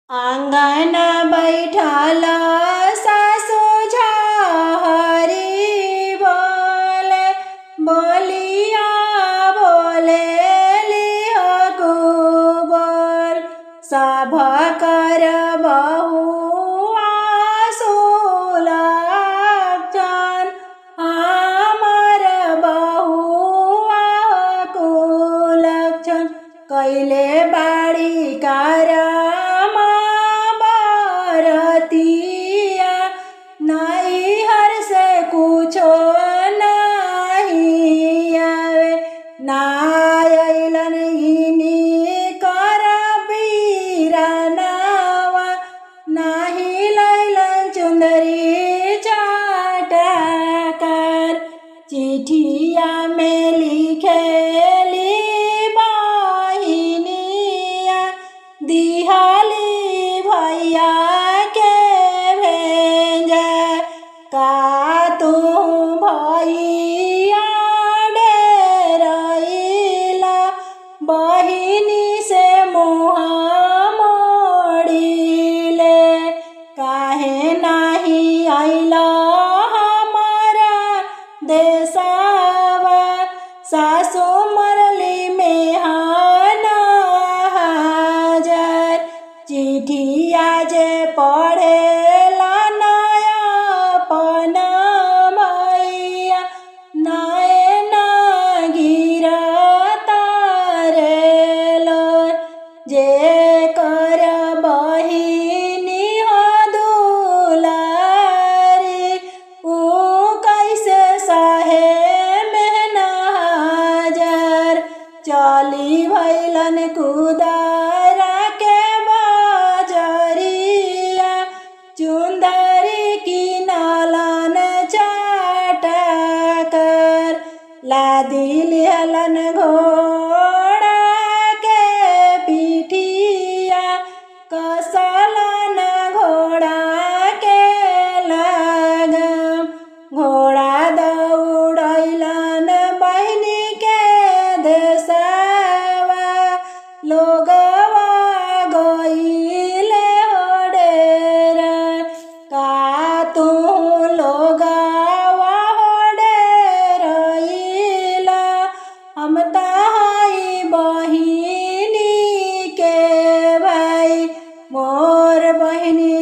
आंगन बैठल सासु झारी बोले बोलिया बोले लिह बोल सब कर बहुआ सुलक्षण हमर बहुआ कुलक्षण कैले बाड़ी कारमा बरतिया नहीं हर से कुछो नहीं आवे ना अइलन इनी कर बीरानवा नाही लैलन चुंदरी चाटकर चिठिया में लिखेली बहिनिया दिहाली भैया के भेजे का तू भैया डेरइला बहिनी से मुँह मोड़िले काहे नाही अइला हमारा देशवा सासु मरली में हाजर चिठिया जे पढ़ेला नया अपन भैया नए ना गिरता रे लोर जे कर बहिनी हो दुलारी ऊ कैसे सहे मेहनजर चली भैलन कुदारा के बाजरिया चुंदरी की नालन चाटकर लादी लिहलन घोड़ा के पिठिया कसलन घोड़ा के लगम घोड़ा दौड़ैलन बहिनी के देशवा लोगवा गइले हो डेरा का तू लोगवा हो डेरइला हम ताई बहिनी के भाई मोर बहिनी